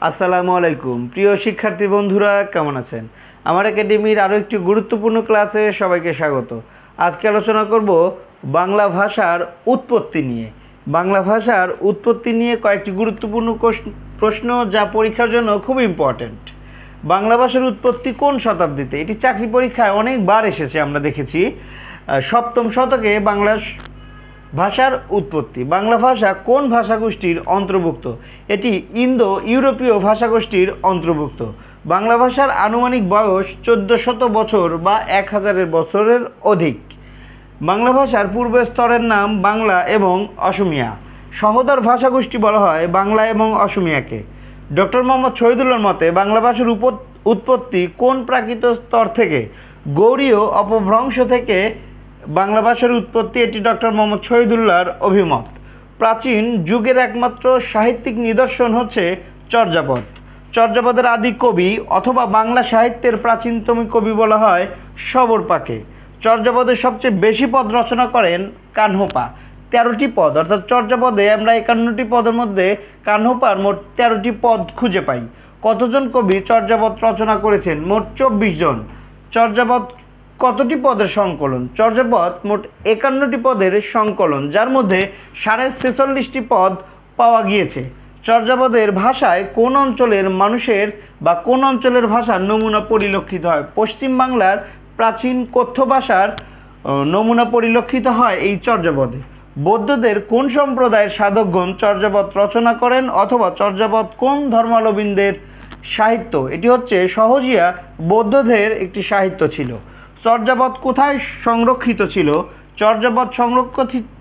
আসসালামু আলাইকুম প্রিয় শিক্ষার্থী বন্ধুরা, কেমন আছেন? আমার একাডেমির আরও একটি গুরুত্বপূর্ণ ক্লাসে সবাইকে স্বাগত। আজকে আলোচনা করব বাংলা ভাষার উৎপত্তি নিয়ে। বাংলা ভাষার উৎপত্তি নিয়ে কয়েকটি গুরুত্বপূর্ণ প্রশ্ন যা পরীক্ষার জন্য খুব ইম্পর্ট্যান্ট। বাংলা ভাষার উৎপত্তি কোন শতাব্দীতে? এটি চাকরি পরীক্ষায় অনেকবার এসেছে, আমরা দেখেছি। সপ্তম শতকে বাংলা ভাষার উৎপত্তি। বাংলা ভাষা কোন ভাষাগোষ্ঠীর অন্তর্ভুক্ত? এটি ইন্দো ইউরোপীয় ভাষাগোষ্ঠীর অন্তর্ভুক্ত। বাংলা ভাষার আনুমানিক বয়স 1400 বছর বা 1000 বছরের অধিক। বাংলা ভাষার পূর্ব স্তরের নাম বাংলা এবং অসমিয়া। সহোদর ভাষাগোষ্ঠী বলা হয় বাংলা এবং অসমিয়াকে। ডক্টর মোহাম্মদ শহীদুল্লাহর মতে বাংলা ভাষার উৎপত্তি কোন প্রাকৃত স্তর থেকে? গৌড়ীয় অপভ্রংশ থেকে বাংলা ভাষার উৎপত্তি, এটি ডক্টর মোহাম্মদ শহীদুল্লাহর অভিমত। প্রাচীন যুগের একমাত্র সাহিত্যিক নিদর্শন হচ্ছে চর্যাপদ। চর্যাপদের আদি কবি অথবা বাংলা সাহিত্যের প্রাচীনতম কবি বলা হয় সবরপাকে। চর্যাপদের সবচেয়ে বেশি পদ রচনা করেন কানহপা, 13টি পদ। অর্থাৎ চর্যাপদে আমরা 51টি পদের মধ্যে কানহপার মোট 13টি পদ খুঁজে পাই। কতজন কবি চর্যাপদ রচনা করেছেন? মোট 24 জন। চর্যাপদ কতটি পদের সংকলন? চর্যাপদ মোট 51টি পদের সংকলন, যার মধ্যে 46.5টি পদ পাওয়া গিয়েছে। চর্যাপদের ভাষায় কোন অঞ্চলের মানুষের বা কোন অঞ্চলের ভাষার নমুনা পরিলক্ষিত হয়? পশ্চিম বাংলার প্রাচীন কথ্য ভাষার নমুনা পরিলক্ষিত হয় এই চর্যাপদে। বৌদ্ধদের কোন সম্প্রদায়ের সাধকগণ চর্যাপদ রচনা করেন অথবা চর্যাপদ কোন ধর্মাবলম্বীদের সাহিত্য? এটি হচ্ছে সহজিয়া বৌদ্ধদের একটি সাহিত্য ছিল। চর্যাপদ কোথায় সংরক্ষিত ছিল? চর্যাপদ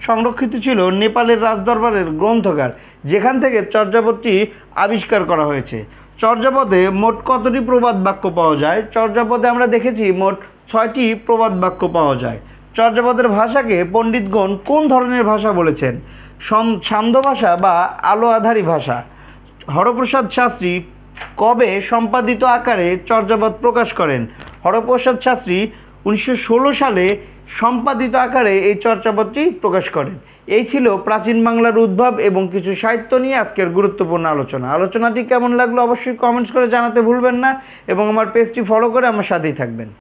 সংরক্ষিত ছিল নেপালের রাজদরবারের গ্রন্থাগার, যেখান থেকে চর্যাপদটি আবিষ্কার করা হয়েছে। চর্যাপদে মোট কতটি প্রবাদ বাক্য পাওয়া যায়? চর্যাপদে আমরা দেখেছি মোট 6টি প্রবাদ বাক্য পাওয়া যায়। চর্যাপদের ভাষাকে পণ্ডিতগণ কোন ধরনের ভাষা বলেছেন? সান্ধ্য ভাষা বা আলো আধারী ভাষা। হরপ্রসাদ শাস্ত্রী কবে সম্পাদিত আকারে চর্যাপদ প্রকাশ করেন? হরপ্রসাদ শাস্ত্রী 1916 সালে সম্পাদিত আকারে এই চর্যাপদটি প্রকাশ করেন। এই ছিল প্রাচীন বাংলার উদ্ভব এবং কিছু সাহিত্য নিয়ে আজকের গুরুত্বপূর্ণ আলোচনাটি কেমন লাগলো অবশ্যই কমেন্টস করে জানাতে ভুলবেন না এবং আমার পেজটি ফলো করে আমার সাথেই থাকবেন।